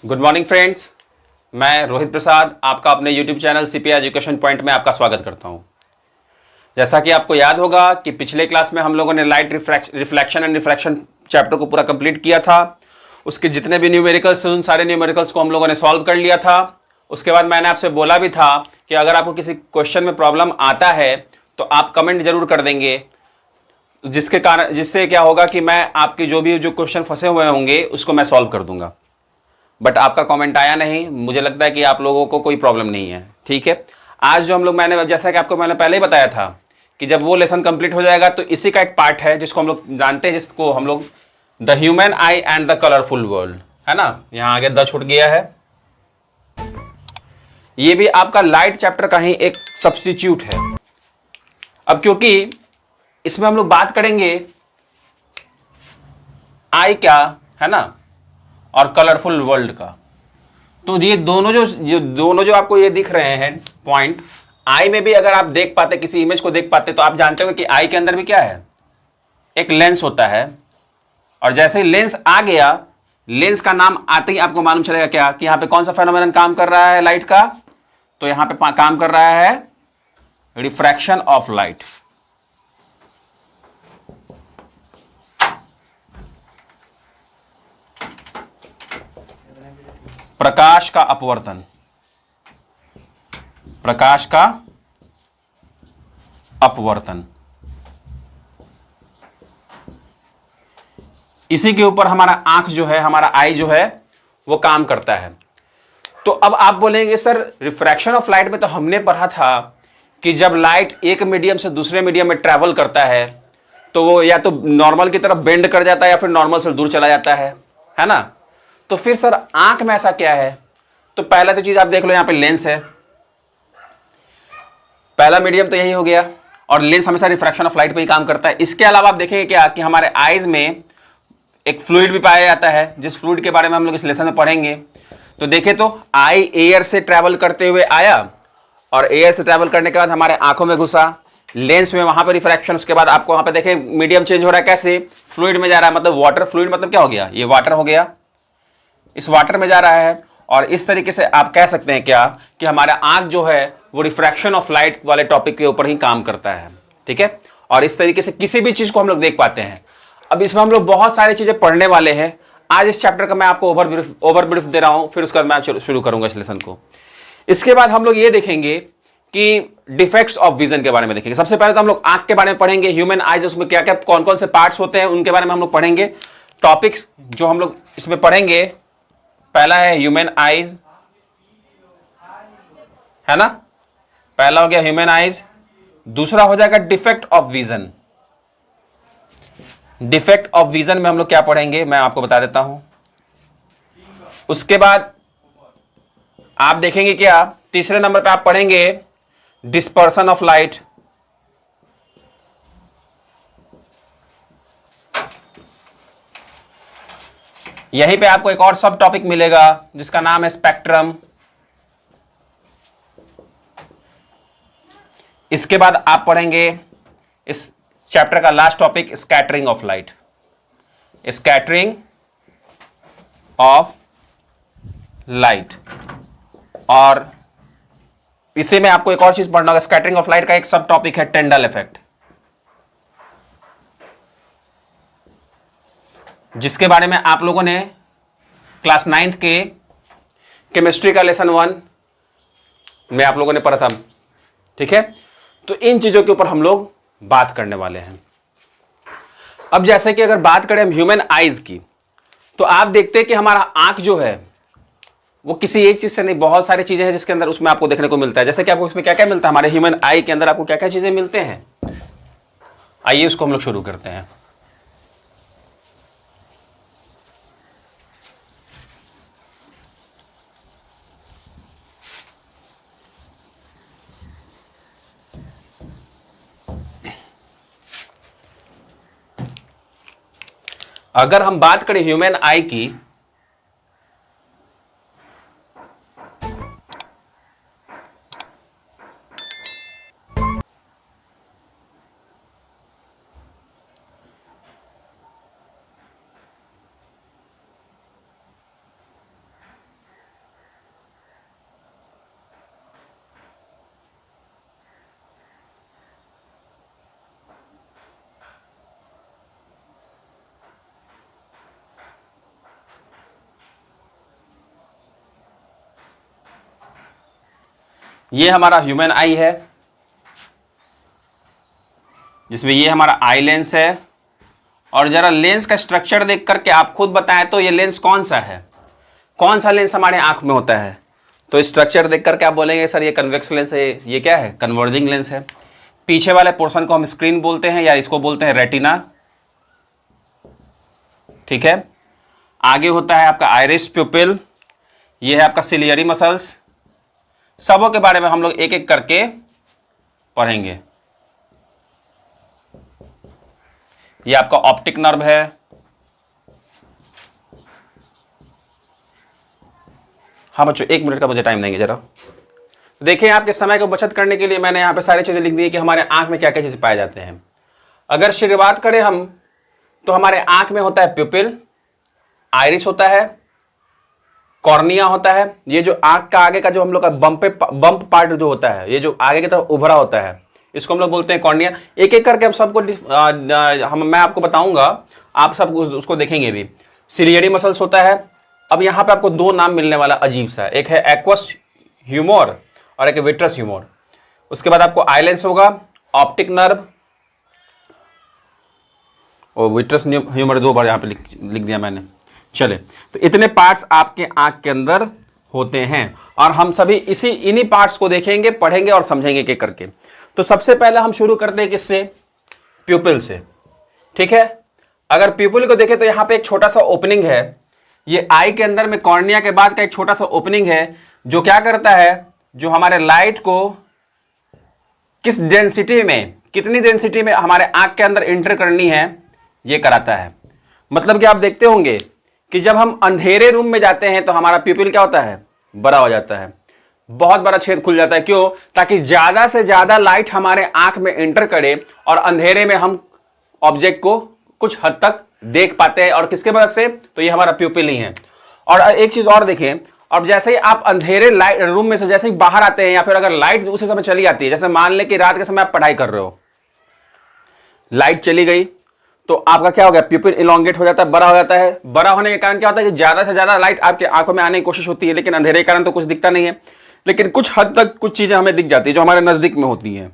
Good morning friends. मैं रोहित प्रसाद आपका अपने YouTube channel CPI education point में आपका स्वागत करता हूं। जैसा कि आपको याद होगा कि पिछले क्लास में हम लोगों ने light reflection and refraction chapter को पूरा कंप्लीट किया था। उसके जितने भी न्यूमेरिकल्स थे उन सारे न्यूमेरिकल्स को हम लोगों ने सॉल्व कर लिया था। उसके बाद मैंने आपसे बोला भी था कि अगर आपको किसी क्वेश्चन में प्रॉब्लम आता है तो आप कमेंट जरूर कर देंगे, जिसके कारण जिससे क्या होगा कि मैं आपके जो क्वेश्चन फंसे हुए होंगे उसको मैं सॉल्व कर दूंगा। बट आपका कमेंट आया नहीं, मुझे लगता है कि आप लोगों को कोई प्रॉब्लम नहीं है। ठीक है, आज जो हम लोग मैंने जैसा कि आपको मैंने पहले ही बताया था कि जब वो लेसन कंप्लीट हो जाएगा तो इसी का एक पार्ट है जिसको हम लोग जानते हैं, जिसको हम लोग the human I and the colourful world, है ना। यहां आगे द छूट गया है। ये भी आपका लाइट चैप्टर का ही एक सब्स्टिट्यूट है। अब क्योंकि इसमें हम लोग बात करेंगे आई क्या, है ना, और कलरफुल वर्ल्ड का। तो ये दोनों जो आपको ये दिख रहे हैं पॉइंट, आई में भी अगर आप देख पाते, किसी इमेज को देख पाते, तो आप जानते हो कि आई के अंदर भी क्या है, एक लेंस होता है। और जैसे ही लेंस आ गया, लेंस का नाम आते ही आपको मालूम चलेगा क्या कि यहां पे कौन सा फेनोमेनन काम कर रहा है लाइट का। तो यहां पे काम कर रहा है रिफ्रैक्शन ऑफ लाइट, प्रकाश का अपवर्तन, प्रकाश का अपवर्तन। इसी के ऊपर हमारा आंख जो है, हमारा आई जो है, वो काम करता है। तो अब आप बोलेंगे सर रिफ्रैक्शन ऑफ लाइट में तो हमने पढ़ा था कि जब लाइट एक मीडियम से दूसरे मीडियम में ट्रैवल करता है तो वो या तो नॉर्मल की तरफ बेंड कर जाता है या फिर नॉर्मल से दूर चला जाता है ना। तो फिर सर आंख में ऐसा क्या है? तो पहला तो चीज आप देख लो, यहां पे लेंस है, पहला मीडियम तो यही हो गया, और लेंस हमेशा रिफ्रैक्शन ऑफ लाइट पे ही काम करता है। इसके अलावा आप देखेंगे क्या कि हमारे आईज में एक फ्लूइड भी पाया जाता है, जिस फ्लूइड के बारे में हम लोग इस लेसन में पढ़ेंगे। तो देखें तो आई एयर से ट्रैवल करते हुए आया, और एयर से ट्रैवल करने के बाद हमारे आंखों में घुसा, लेंस में, वहां पर रिफ्रैक्शन। उसके बाद आपको वहां पर देखें मीडियम चेंज हो रहा है, कैसे? फ्लूइड में जा रहा है, मतलब वाटर फ्लूइड, मतलब क्या हो गया, ये वाटर हो गया, इस वाटर में जा रहा है। और इस तरीके से आप कह सकते हैं क्या कि हमारा आंख जो है वो रिफ्रैक्शन ऑफ लाइट वाले टॉपिक के ऊपर ही काम करता है। ठीक है, और इस तरीके से किसी भी चीज को हम लोग देख पाते हैं। अब इसमें हम लोग बहुत सारी चीजें पढ़ने वाले हैं। आज इस चैप्टर का मैं आपको ओवरब्रीफ दे रहा हूं, फिर उसके बाद मैं शुरू करूंगा इस लेसन को। इसके बाद हम लोग ये देखेंगे कि डिफेक्ट्स ऑफ विजन के बारे में देखेंगे। सबसे पहले तो हम लोग आंख के बारे में पढ़ेंगे, ह्यूमन आईज, उसमें क्या क्या कौन कौन से पार्ट्स होते हैं उनके बारे में हम लोग पढ़ेंगे। टॉपिक जो हम लोग इसमें पढ़ेंगे, पहला है ह्यूमन आईज, है ना, पहला हो गया ह्यूमन आईज। दूसरा हो जाएगा defect of vision. Defect of vision में हम लोग क्या पढ़ेंगे मैं आपको बता देता हूं। उसके बाद आप देखेंगे क्या, तीसरे नंबर पे आप पढ़ेंगे डिस्पर्सन ऑफ लाइट। यहीं पे आपको एक और सब टॉपिक मिलेगा जिसका नाम है स्पेक्ट्रम। इसके बाद आप पढ़ेंगे इस चैप्टर का last topic, scattering of light, scattering of light. और इसी में आपको एक और चीज पढ़ना होगा, स्कैटरिंग ऑफ लाइट का एक सब टॉपिक है टेंडल इफेक्ट, जिसके बारे में आप लोगों ने क्लास 9th के केमिस्ट्री का लेसन 1 में आप लोगों ने पढ़ा था। ठीक है, तो इन चीजों के ऊपर हम लोग बात करने वाले हैं। अब जैसे कि अगर बात करें हम ह्यूमन आईज की, तो आप देखते हैं कि हमारा आंख जो है वो किसी एक चीज से नहीं, बहुत सारी चीजें हैं जिसके अंदर उसमें आपको देखने को मिलता है। जैसे कि आपको इसमें क्या क्या मिलता है, हमारे ह्यूमन आई के अंदर आपको क्या क्या चीजें मिलते हैं, आइए उसको हम लोग शुरू करते हैं। अगर हम बात करें ह्यूमन आई की, ये हमारा ह्यूमन आई है, जिसमें ये हमारा आई लेंस है। और जरा लेंस का स्ट्रक्चर देख करके आप खुद बताएं तो ये लेंस कौन सा है, कौन सा लेंस हमारे आंख में होता है। तो स्ट्रक्चर देख करके आप बोलेंगे सर ये कन्वेक्स लेंस है, ये क्या है, कन्वर्जिंग लेंस है। पीछे वाले पोर्शन को हम स्क्रीन बोलते हैं या इसको बोलते हैं रेटिना, ठीक है। आगे होता है आपका आइरिस प्यूपिल, ये है आपका सिलियरी मसल्स। सबों के बारे में हम लोग एक एक करके पढ़ेंगे। ये आपका ऑप्टिक नर्व है, हाँ बच्चों 1 मिनट का मुझे टाइम देंगे जरा। देखिए आपके समय को बचत करने के लिए मैंने यहाँ पे सारी चीजें लिख दी है कि हमारे आंख में क्या क्या चीजें पाए जाते हैं। अगर शुरुआत करें हम तो हमारे आंख में होता है प्यूपिल, आइरिस होता है, कॉर्निया होता है। ये जो आंख का आगे का जो हम लोग का बम्प पार्ट जो होता है, ये जो आगे की तरफ उभरा होता है, इसको हम लोग बोलते हैं कॉर्निया। एक एक करके हम सबको मैं आपको बताऊंगा, आप सब उसको देखेंगे भी। सिलियरी मसल्स होता है। अब यहाँ पे आपको 2 नाम मिलने वाला अजीब सा, एक है एक्वस ह्यूमर और एक है विट्रस ह्यूमर। उसके बाद आपको आई लेंस होगा, ऑप्टिक नर्व और विट्रस ह्यूमर 2 बार यहाँ पे लिख दिया मैंने। चले, तो इतने पार्ट्स आपके आंख के अंदर होते हैं और हम सभी इन्हीं पार्ट्स को देखेंगे, पढ़ेंगे और समझेंगे के करके। तो सबसे पहले हम शुरू करते हैं किससे, प्यूपिल से, ठीक है। अगर प्यूपिल को देखें तो यहाँ पे एक छोटा सा ओपनिंग है, ये आई के अंदर में कॉर्निया के बाद का एक छोटा सा ओपनिंग है, जो क्या करता है, जो हमारे लाइट को किस डेंसिटी में, कितनी डेंसिटी में हमारे आंख के अंदर एंटर करनी है, ये कराता है। मतलब कि आप देखते होंगे कि जब हम अंधेरे रूम में जाते हैं तो हमारा प्यूपिल क्या होता है, बड़ा हो जाता है, बहुत बड़ा छेद खुल जाता है। क्यों? ताकि ज्यादा से ज्यादा लाइट हमारे आंख में एंटर करे और अंधेरे में हम ऑब्जेक्ट को कुछ हद तक देख पाते हैं। और किसके वजह से? तो ये हमारा प्यूपिल ही है। और एक चीज और देखें, अब जैसे ही आप अंधेरे लाइट रूम में से जैसे ही बाहर आते हैं या फिर अगर लाइट उसी समय चली जाती है, जैसे मान लें कि रात के समय आप पढ़ाई कर रहे हो, लाइट चली गई तो आपका क्या हो गया, प्यूपिल इलोंगेट हो जाता है, बड़ा हो जाता है। बड़ा होने के कारण क्या होता है कि ज्यादा से ज्यादा लाइट आपके आंखों में आने की कोशिश होती है, लेकिन अंधेरे के कारण तो कुछ दिखता नहीं है, लेकिन कुछ हद तक कुछ चीजें हमें दिख जाती है जो हमारे नजदीक में होती हैं।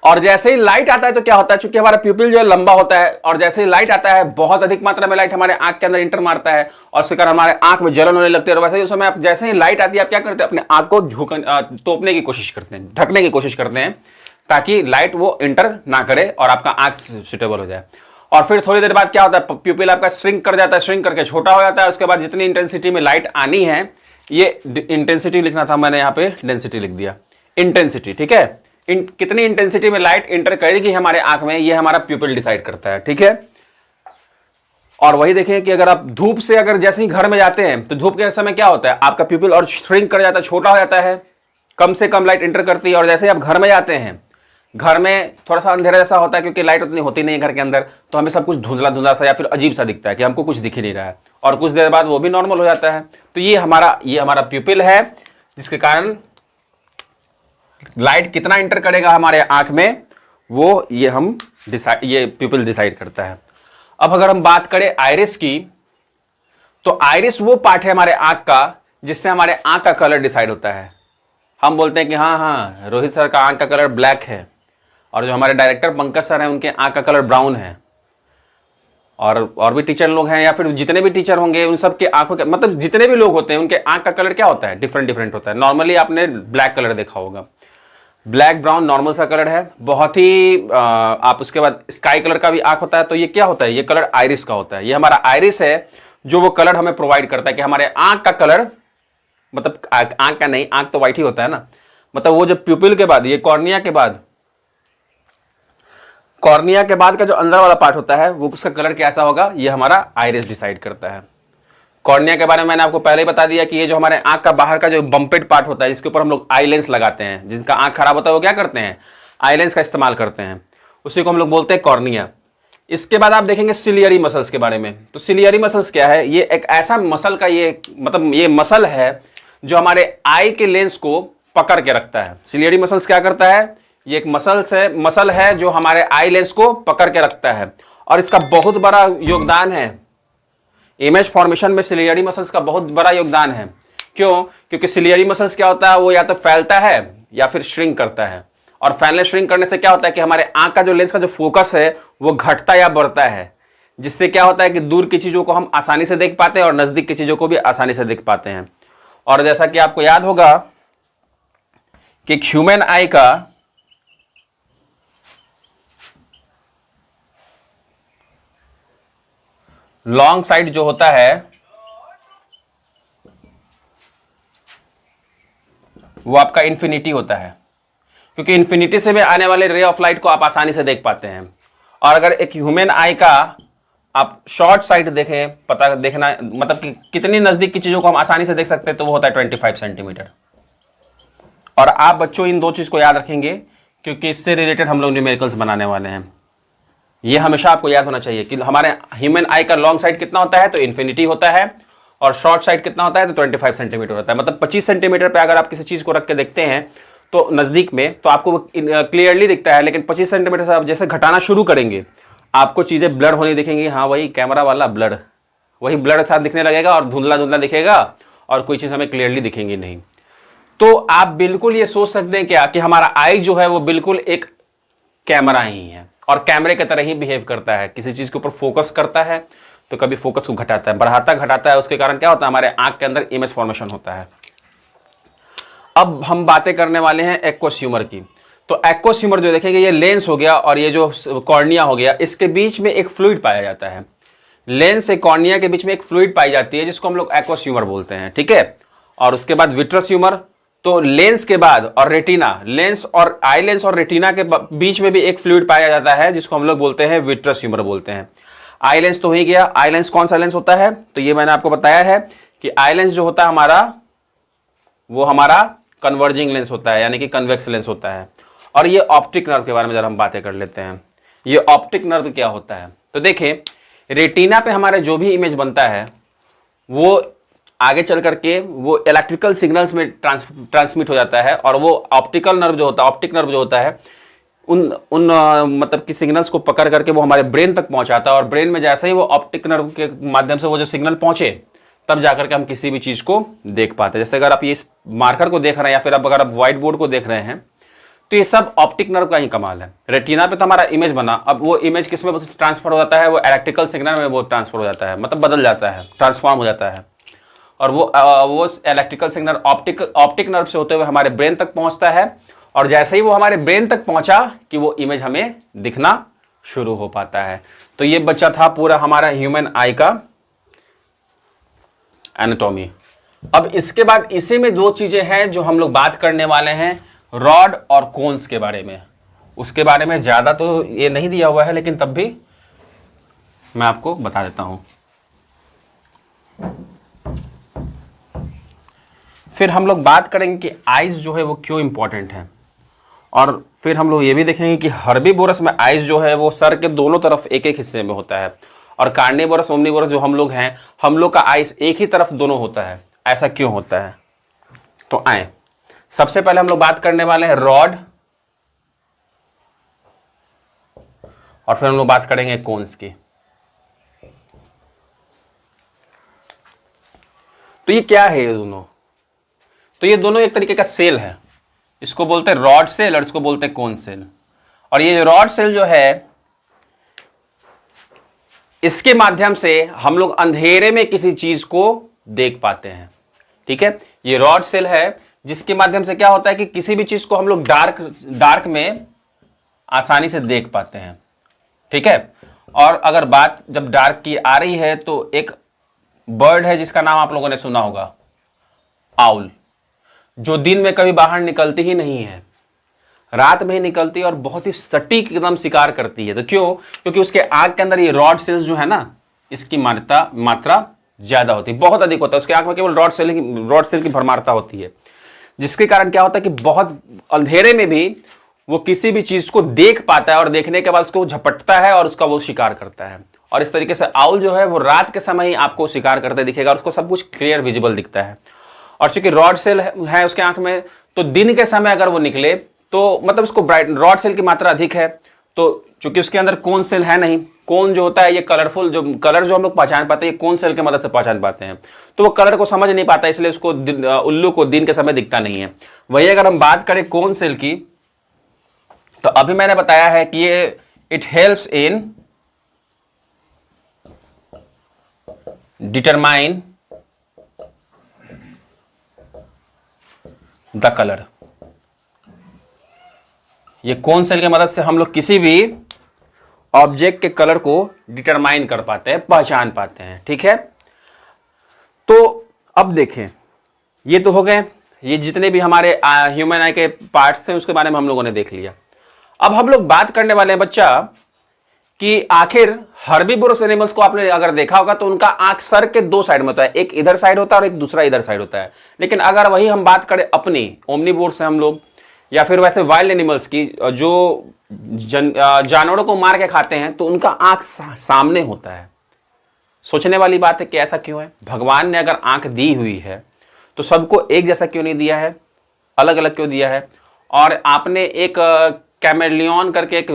और जैसे ही लाइट आता है तो क्या होता है, चूंकि हमारा प्यूपिल जो है लंबा होता है, और जैसे ही लाइट आता है बहुत अधिक मात्रा में लाइट हमारे आंख के अंदर इंटर मारता है और उसके कारण हमारे आंख में जलन होने लगती है। और वैसे ही उस समय आप जैसे ही लाइट आती है आप क्या करते हैं, अपने आंख को तोपने की कोशिश करते हैं, ढकने की कोशिश करते हैं, ताकि लाइट वो इंटर ना करे और आपका आंख सुटेबल हो जाए। और फिर थोड़ी देर बाद क्या होता है, प्यूपिल आपका श्रिंक कर जाता है, श्रिंक करके छोटा हो जाता है। उसके बाद जितनी इंटेंसिटी में लाइट आनी है, ये इंटेंसिटी लिखना था, मैंने यहाँ पे डेंसिटी लिख दिया, इंटेंसिटी, ठीक है। कितनी इंटेंसिटी में लाइट इंटर करेगी हमारे आंख में, ये हमारा प्यूपिल डिसाइड करता है, ठीक है। और वही देखें कि अगर आप धूप से अगर जैसे ही घर में जाते हैं तो धूप के समय क्या होता है, आपका प्यूपिल और श्रिंक कर जाता है, छोटा हो जाता है, कम से कम लाइट इंटर करती है। और जैसे ही आप घर में जाते हैं, घर में थोड़ा सा अंधेरा जैसा होता है क्योंकि लाइट उतनी होती नहीं है घर के अंदर, तो हमें सब कुछ धुंधला धुंधला सा या फिर अजीब सा दिखता है कि हमको कुछ दिख ही नहीं रहा है, और कुछ देर बाद वो भी नॉर्मल हो जाता है। तो ये हमारा प्यूपिल है, जिसके कारण लाइट कितना इंटर करेगा हमारे आंख में, वो ये प्यूपिल डिसाइड करता है। अब अगर हम बात करें आइरिस की, तो आइरिस वो पार्ट है हमारे आंख का जिससे हमारे आंख का कलर डिसाइड होता है। हम बोलते हैं कि हाँ रोहित सर का आंख का कलर ब्लैक है, और जो हमारे डायरेक्टर पंकज सर हैं उनके आंख का कलर ब्राउन है, और भी टीचर लोग हैं या फिर जितने भी टीचर होंगे उन सब के आंखों के, मतलब जितने भी लोग होते हैं उनके आंख का कलर क्या होता है, डिफरेंट होता है। नॉर्मली आपने ब्लैक कलर देखा होगा, ब्लैक ब्राउन नॉर्मल सा कलर है, बहुत ही आप उसके बाद स्काई कलर का भी आंख होता है। तो ये क्या होता है, ये कलर आइरिस का होता है। ये हमारा आइरिस है जो वो कलर हमें प्रोवाइड करता है कि हमारे आंख का कलर, मतलब आंख का नहीं, आंख तो व्हाइट ही होता है ना, मतलब वो जब प्यूपिल के बाद, ये कॉर्निया के बाद का जो अंदर वाला पार्ट होता है वो उसका कलर कैसा होगा, ये हमारा आइरिस डिसाइड करता है। कॉर्निया के बारे में मैंने आपको पहले ही बता दिया कि ये जो हमारे आंख का बाहर का जो बम्पेड पार्ट होता है, इसके ऊपर हम लोग आई लेंस लगाते हैं। जिनका आंख खराब होता है वो क्या करते हैं, आई लेंस का इस्तेमाल करते हैं, उसी को हम लोग बोलते हैं कॉर्निया। इसके बाद आप देखेंगे सिलियरी मसल्स के बारे में। तो सिलियरी मसल्स क्या है, ये एक ऐसा मसल का ये मसल है जो हमारे आई के लेंस को पकड़ के रखता है। सिलियरी मसल्स क्या करता है, ये एक मसल है जो हमारे आई लेंस को पकड़ के रखता है, और इसका बहुत बड़ा योगदान है इमेज फॉर्मेशन में। सिलियरी मसल्स का बहुत बड़ा योगदान है, क्यों? क्योंकि सिलियरी मसल्स क्या होता है, वो या तो फैलता है या फिर श्रिंक करता है, और फैलने श्रिंक करने से क्या होता है कि हमारे आंख का जो लेंस का जो फोकस है वो घटता या बढ़ता है, जिससे क्या होता है कि दूर की चीजों को हम आसानी से देख पाते हैं और नजदीक की चीजों को भी आसानी से देख पाते हैं। और जैसा कि आपको याद होगा कि ह्यूमन आई का लॉन्ग साइड जो होता है वो आपका इन्फिनिटी होता है, क्योंकि इन्फिनिटी से भी आने वाले रे ऑफ लाइट को आप आसानी से देख पाते हैं। और अगर एक ह्यूमन आई का आप शॉर्ट साइड देखें, पता देखना मतलब कि कितनी नजदीक की चीजों को हम आसानी से देख सकते हैं, तो वो होता है 25 सेंटीमीटर। और आप बच्चों इन दो चीज को याद रखेंगे, क्योंकि इससे रिलेटेड हम लोग न्यूमेरिकल्स बनाने वाले हैं। ये हमेशा आपको याद होना चाहिए कि हमारे ह्यूमन आई का लॉन्ग साइड कितना होता है, तो इन्फिनिटी होता है, और शॉर्ट साइड कितना होता है, तो 25 सेंटीमीटर होता है। मतलब 25 सेंटीमीटर पे अगर आप किसी चीज को रख के देखते हैं तो नजदीक में, तो आपको क्लियरली दिखता है, लेकिन 25 सेंटीमीटर से आप जैसे घटाना शुरू करेंगे आपको चीजें ब्लर होने दिखेंगी। हाँ, वही कैमरा वाला ब्लर, वही ब्लर के साथ दिखने लगेगा और धुंधला धुंधला दिखेगा और कोई चीज हमें क्लियरली दिखेंगी नहीं। तो आप बिल्कुल ये सोच सकते हैं क्या कि हमारा आई जो है वो बिल्कुल एक कैमरा ही है, और कैमरे की तरह ही बिहेव करता है। किसी चीज के ऊपर फोकस करता है तो कभी फोकस को घटाता है, बढ़ाता घटाता है, उसके कारण क्या होता है, हमारे आंख के अंदर इमेज फॉर्मेशन होता है। अब हम बातें करने वाले हैं एक्वस ह्यूमर की। तो एक्वस ह्यूमर जो देखेंगे, ये लेंस हो गया और ये जो कॉर्निया हो गया, इसके बीच में एक फ्लूइड पाया जाता है। लेंस से कॉर्निया के बीच में एक फ्लूइड पाई जाती है जिसको हम लोग एक्वस ह्यूमर बोलते हैं, ठीक है। और उसके बाद विट्रस ह्यूमर। तो लेंस के बाद और रेटिना, लेंस और आई लेंस और रेटिना के बीच में भी एक फ्लूइड पाया जाता है जिसको हम लोग बोलते हैं विट्रस ह्यूमर बोलते हैं। आई लेंस तो हो ही गया। आई लेंस कौन सा लेंस होता है, तो ये मैंने आपको बताया है कि आई लेंस जो होता है हमारा, वो हमारा कन्वर्जिंग लेंस होता है, यानी कि कन्वेक्स लेंस होता है। और ये ऑप्टिक नर्व के बारे में जरा हम बातें कर लेते हैं। ये ऑप्टिक नर्व क्या होता है, तो देखें, रेटिना पे हमारे जो भी इमेज बनता है वो आगे चल करके वो इलेक्ट्रिकल सिग्नल्स में ट्रांसमिट हो जाता है, और वो ऑप्टिकल नर्व जो होता है, ऑप्टिक नर्व जो होता है, उन मतलब कि सिग्नल्स को पकड़ करके वो हमारे ब्रेन तक पहुंचाता है। और ब्रेन में जैसे ही वो ऑप्टिक नर्व के माध्यम से वो जो सिग्नल पहुंचे, तब जाकर के हम किसी भी चीज को देख पाते हैं। जैसे अगर आप ये मार्कर को देख रहे हैं या फिर अगर आप व्हाइट बोर्ड को देख रहे हैं, तो ये सब ऑप्टिक नर्व का ही कमाल है। रेटिना पे तो हमारा इमेज बना, अब वो इमेज किस में ट्रांसफर हो जाता है, वो इलेक्ट्रिकल सिग्नल में वो ट्रांसफर हो जाता है, मतलब बदल जाता है, ट्रांसफॉर्म हो जाता है। और वो इलेक्ट्रिकल सिग्नल ऑप्टिक नर्व से होते हुए हमारे ब्रेन तक पहुंचता है, और जैसे ही वो हमारे ब्रेन तक पहुंचा कि वो इमेज हमें दिखना शुरू हो पाता है। तो ये बच्चा था पूरा हमारा ह्यूमन आई का एनाटॉमी। अब इसके बाद इसी में दो चीजें हैं जो हम लोग बात करने वाले हैं, रॉड और कोन्स के बारे में। उसके बारे में ज्यादा तो ये नहीं दिया हुआ है, लेकिन तब भी मैं आपको बता देता हूं। फिर हम लोग बात करेंगे कि आइज जो है वो क्यों इंपॉर्टेंट है, और फिर हम लोग ये भी देखेंगे कि हर्बीवोरस में आइज जो है वो सर के दोनों तरफ एक एक हिस्से में होता है, और कार्निवोरस ओमनिवोरस जो हम लोग हैं, हम लोग का आइज एक ही तरफ दोनों होता है। ऐसा क्यों होता है, तो आए सबसे पहले हम लोग बात करने वाले हैं रॉड, और फिर हम लोग बात करेंगे कोन्स की। तो ये क्या है, ये दोनों, तो ये दोनों एक तरीके का सेल है। इसको बोलते हैं रॉड सेल और इसको बोलते हैं कोन सेल। और ये रॉड सेल जो है, इसके माध्यम से हम लोग अंधेरे में किसी चीज को देख पाते हैं, ठीक है। ये रॉड सेल है जिसके माध्यम से क्या होता है कि किसी भी चीज को हम लोग डार्क में आसानी से देख पाते हैं, ठीक है। और अगर बात जब डार्क की आ रही है, तो एक बर्ड है जिसका नाम आप लोगों ने सुना होगा, आउल, जो दिन में कभी बाहर निकलती ही नहीं है, रात में ही निकलती है और बहुत ही सटीक एकदम शिकार करती है। तो क्यों? क्योंकि उसके आंख के अंदर ये रॉड सेल्स जो है ना, इसकी मात्रा ज्यादा होती है, बहुत अधिक होता है। उसके आंख में केवल रॉड सेल की भरमारता होती है, जिसके कारण क्या होता है कि बहुत अंधेरे में भी वो किसी भी चीज को देख पाता है, और देखने के बाद उसको झपटता है और उसका वो शिकार करता है। और इस तरीके से आउल जो है वो रात के समय ही आपको शिकार करते दिखेगा, और उसको सब कुछ क्लियर विजिबल दिखता है। और चूंकि रॉड सेल है उसके आंख में, तो दिन के समय अगर वो निकले तो मतलब उसको रॉड सेल की मात्रा अधिक है, तो चूंकि उसके अंदर कोन सेल है नहीं, कौन जो होता है ये कलरफुल जो कलर जो हम लोग पहचान पाते हैं ये कौन सेल की मदद से पहचान पाते हैं, तो वो कलर को समझ नहीं पाता, इसलिए उसको उल्लू को दिन के समय दिखता नहीं है। वही अगर हम बात करें कौन सेल की, तो अभी मैंने बताया है कि ये it helps in determine the colour. ये कौन सेल की मदद से हम लोग किसी भी ऑब्जेक्ट के कलर को डिटरमाइन कर पाते हैं, पहचान पाते हैं, ठीक है। तो अब देखें, ये तो हो गए, ये जितने भी हमारे ह्यूमन आई के पार्ट्स थे उसके बारे में हम लोगों ने देख लिया। अब हम लोग बात करने वाले हैं बच्चा कि आखिर हर्बीवोरस एनिमल्स को आपने अगर देखा होगा तो उनका आंख सर के दो साइड में होता है, एक इधर साइड होता है और एक दूसरा इधर साइड होता है। लेकिन अगर वही हम बात करें अपनी ओमनिवोर्स से हम लोग, या फिर वैसे वाइल्ड एनिमल्स की जो जानवरों को मार के खाते हैं, तो उनका आंख सामने होता है। सोचने वाली बात है कि ऐसा क्यों है? भगवान ने अगर आंख दी हुई है तो सबको एक जैसा क्यों नहीं दिया है, अलग अलग क्यों दिया है? और आपने एक कैमेलियन करके एक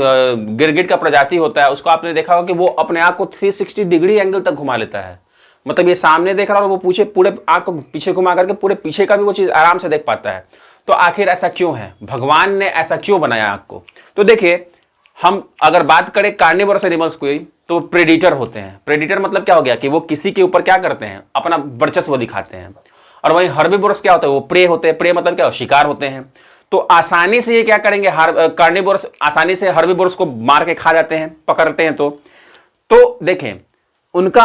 गिरगिट का प्रजाति होता है, उसको आपने देखा होगा कि वो अपने आंख को 360 डिग्री एंगल तक घुमा लेता है। मतलब ये सामने देख रहा है और वो पूछे पूरे आंख को पीछे घुमा करके पूरे पीछे का भी वो चीज आराम से देख पाता है। तो आखिर ऐसा क्यों है? भगवान ने ऐसा क्यों बनाया आंख को? तो देखिए, हम अगर बात करें कार्निवोरस एनिमल्स को, तो प्रेडिटर होते हैं। प्रेडिटर मतलब क्या हो गया कि वो किसी के ऊपर क्या करते हैं, अपना वर्चस्व दिखाते हैं। और वहीं हर्बीवोरस क्या होता है, वो प्रे होते हैं। प्रे मतलब क्या, शिकार होते हैं। तो आसानी से ये क्या करेंगे, कार्निवोरस आसानी से हर्बीवोरस को मार के खा जाते हैं, पकड़ते हैं। तो देखें, उनका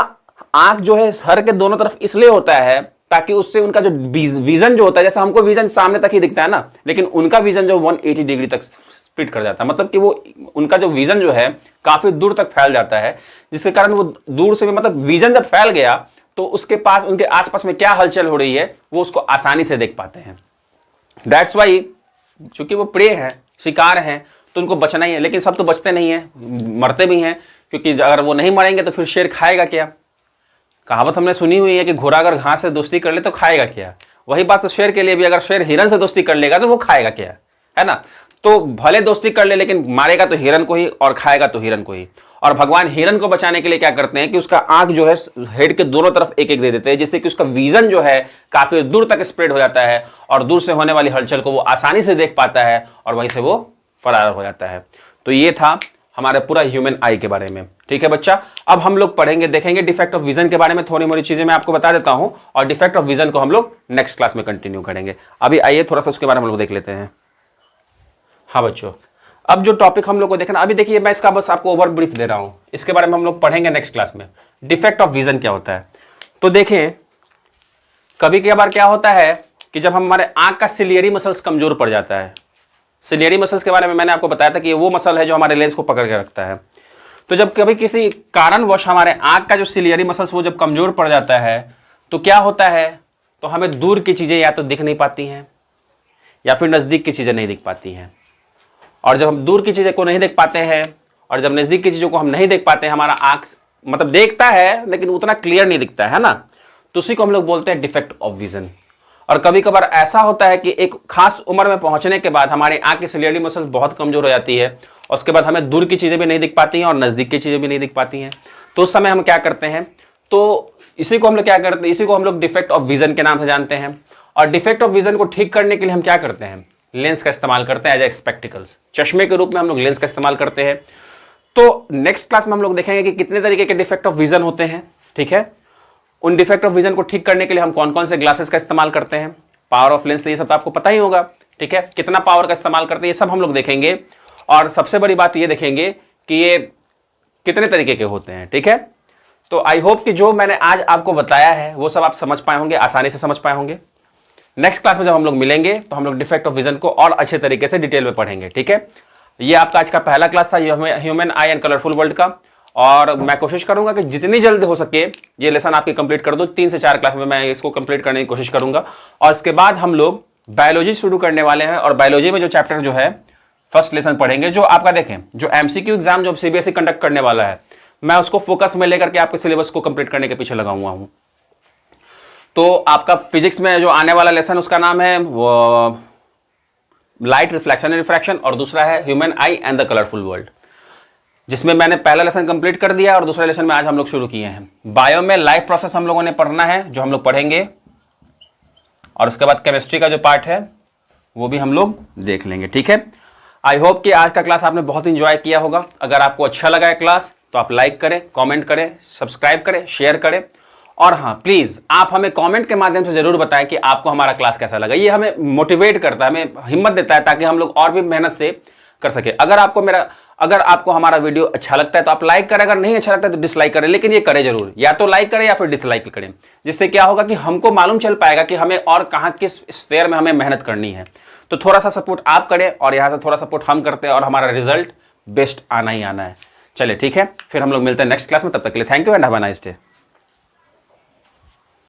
आंख जो है सर के दोनों तरफ इसलिए होता है ताकि उससे उनका जो विजन जो होता है, जैसे हमको विजन सामने तक ही दिखता है ना, लेकिन उनका विजन जो 180 डिग्री तक स्प्लिट कर जाता है। मतलब कि वो उनका जो विजन जो है काफी दूर तक फैल जाता है, जिसके कारण वो दूर से भी, मतलब विजन जब फैल गया तो उसके पास, उनके आसपास में क्या हलचल हो रही है वो उसको आसानी से देख पाते हैं। दैट्स वाई, चूंकि वो प्रे है, शिकार है, तो उनको बचना ही है। लेकिन सब तो बचते नहीं है, मरते भी हैं, क्योंकि अगर वो नहीं मरेंगे तो फिर शेर खाएगा क्या? कहावत हमने सुनी हुई है कि घोड़ा अगर घास से दोस्ती कर ले तो खाएगा क्या। वही बात तो शेर के लिए भी, अगर शेर हिरन से दोस्ती कर लेगा तो वो खाएगा क्या, है ना। तो भले दोस्ती कर ले, लेकिन मारेगा तो हिरन को ही और खाएगा तो हिरन को ही। और भगवान हिरन को बचाने के लिए क्या करते हैं कि उसका आंख जो है हेड के दोनों तरफ एक एक दे देते हैं, जिससे कि उसका विजन जो है काफी दूर तक स्प्रेड हो जाता है और दूर से होने वाली हलचल को वो आसानी से देख पाता है और वहीं से वो फरार हो जाता है। तो ये था हमारे पूरा ह्यूमन आई के बारे में, ठीक है बच्चा। अब हम लोग पढ़ेंगे, देखेंगे डिफेक्ट ऑफ विजन के बारे में। थोड़ी मोड़ी चीजें मैं आपको बता देता हूं और डिफेक्ट ऑफ विजन को हम लोग नेक्स्ट क्लास में कंटिन्यू करेंगे। अभी आइए थोड़ा सा उसके बारे में हम लोग देख लेते हैं। हाँ बच्चों, अब जो टॉपिक हम लोग को देखना, अभी देखिए मैं इसका बस आपको ओवर ब्रीफ दे रहा हूं, इसके बारे में हम लोग पढ़ेंगे नेक्स्ट क्लास में। डिफेक्ट ऑफ विजन क्या होता है? तो देखें, कभी कभार क्या होता है कि जब हमारे आंख का सिलियरी मसल्स कमजोर पड़ जाता है। सिलियरी मसल्स के बारे में मैंने आपको बताया था कि ये वो मसल है जो हमारे लेंस को पकड़ के रखता है। तो जब कभी किसी कारणवश हमारे आंख का जो सिलियरी मसल्स वो जब कमजोर पड़ जाता है तो क्या होता है, तो हमें दूर की चीजें या तो दिख नहीं पाती हैं या फिर नजदीक की चीजें नहीं दिख पाती हैं। और जब हम दूर की चीजें को नहीं देख पाते हैं और जब नजदीक की चीजों को हम नहीं देख पाते हैं, हमारा आंख मतलब देखता है लेकिन उतना क्लियर नहीं दिखता है ना, तो उसी को हम लोग बोलते हैं डिफेक्ट ऑफ विजन। और कभी कभार ऐसा होता है कि एक खास उम्र में पहुंचने के बाद हमारी आंख की सिलियरी मसल्स बहुत कमजोर हो जाती है और उसके बाद हमें दूर की चीजें भी नहीं दिख पाती हैं और नजदीक की चीजें भी नहीं दिख पाती हैं। तो उस समय हम क्या करते हैं, तो इसी को हम लोग क्या करते हैं, इसी को हम लोग डिफेक्ट ऑफ विजन के नाम से जानते हैं। और डिफेक्ट ऑफ विजन को ठीक करने के लिए हम क्या करते हैं, लेंस का इस्तेमाल करते हैं एज ए स्पेक्टिकल्स, चश्मे के रूप में हम लोग लेंस का इस्तेमाल करते हैं। तो नेक्स्ट क्लास में हम लोग देखेंगे कि कितने तरीके के डिफेक्ट ऑफ विजन होते हैं, ठीक है। उन डिफेक्ट ऑफ विजन को ठीक करने के लिए हम कौन कौन से ग्लासेस का इस्तेमाल करते हैं, पावर ऑफ लेंस, ये सब तो आपको पता ही होगा, ठीक है। कितना पावर का इस्तेमाल करते हैं ये सब हम लोग देखेंगे। और सबसे बड़ी बात ये देखेंगे कि ये कितने तरीके के होते हैं, ठीक है। तो आई होप कि जो मैंने आज आपको बताया है वो सब आप समझ पाए होंगे, आसानी से समझ पाए होंगे। नेक्स्ट क्लास में जब हम लोग मिलेंगे तो हम लोग डिफेक्ट ऑफ विजन को और अच्छे तरीके से डिटेल में पढ़ेंगे, ठीक है। ये आपका आज का पहला क्लास था human I and colourful world का, और मैं कोशिश करूंगा कि जितनी जल्द हो सके ये लेसन आपकी कंप्लीट कर दूं। 3 से 4 क्लास में मैं इसको कंप्लीट करने की कोशिश करूंगा। और इसके बाद हम लोग बायोलॉजी शुरू करने वाले हैं और बायोलॉजी में जो चैप्टर जो है फर्स्ट लेसन पढ़ेंगे, जो आपका देखें जो एमसीक्यू एग्जाम जो सीबीएसई कंडक्ट करने वाला है, मैं उसको फोकस में लेकर के आपके सिलेबस को कंप्लीट करने के पीछे लगा हुआ हूं। तो आपका फिजिक्स में जो आने वाला लेसन उसका नाम है वो लाइट रिफ्लेक्शन एंड रिफ्रैक्शन, और दूसरा है human I and the colourful world. जिसमें मैंने पहला लेसन कंप्लीट कर दिया और दूसरे लेसन में आज हम लोग शुरू किए हैं। बायो में लाइफ प्रोसेस हम लोगों ने पढ़ना है, जो हम लोग पढ़ेंगे, और उसके बाद केमिस्ट्री का जो पार्ट है वो भी हम लोग देख लेंगे। ठीक है, आई होप कि आज का क्लास आपने बहुत इंजॉय किया होगा। अगर आपको अच्छा लगा है क्लास तो आप लाइक करें, कमेंट करें, सब्सक्राइब करें, शेयर करें, और हाँ प्लीज़ आप हमें कमेंट के माध्यम से ज़रूर बताएं कि आपको हमारा क्लास कैसा लगा। ये हमें मोटिवेट करता है, हमें हिम्मत देता है, ताकि हम लोग और भी मेहनत से कर सके। अगर आपको हमारा वीडियो अच्छा लगता है तो आप लाइक करें, अगर नहीं अच्छा लगता है तो डिसलाइक करें, लेकिन ये करें जरूर, या तो लाइक करें या फिर डिसलाइक करें। जिससे क्या होगा कि हमको मालूम चल पाएगा कि हमें और कहाँ किस स्फेयर में हमें मेहनत करनी है। तो थोड़ा सा सपोर्ट आप करें और यहाँ से थोड़ा सपोर्ट हम करते हैं, और हमारा रिजल्ट बेस्ट आना ही आना है। चलिए ठीक है, फिर हम लोग मिलते हैं नेक्स्ट क्लास में। तब तक के लिए thank you and have a nice day.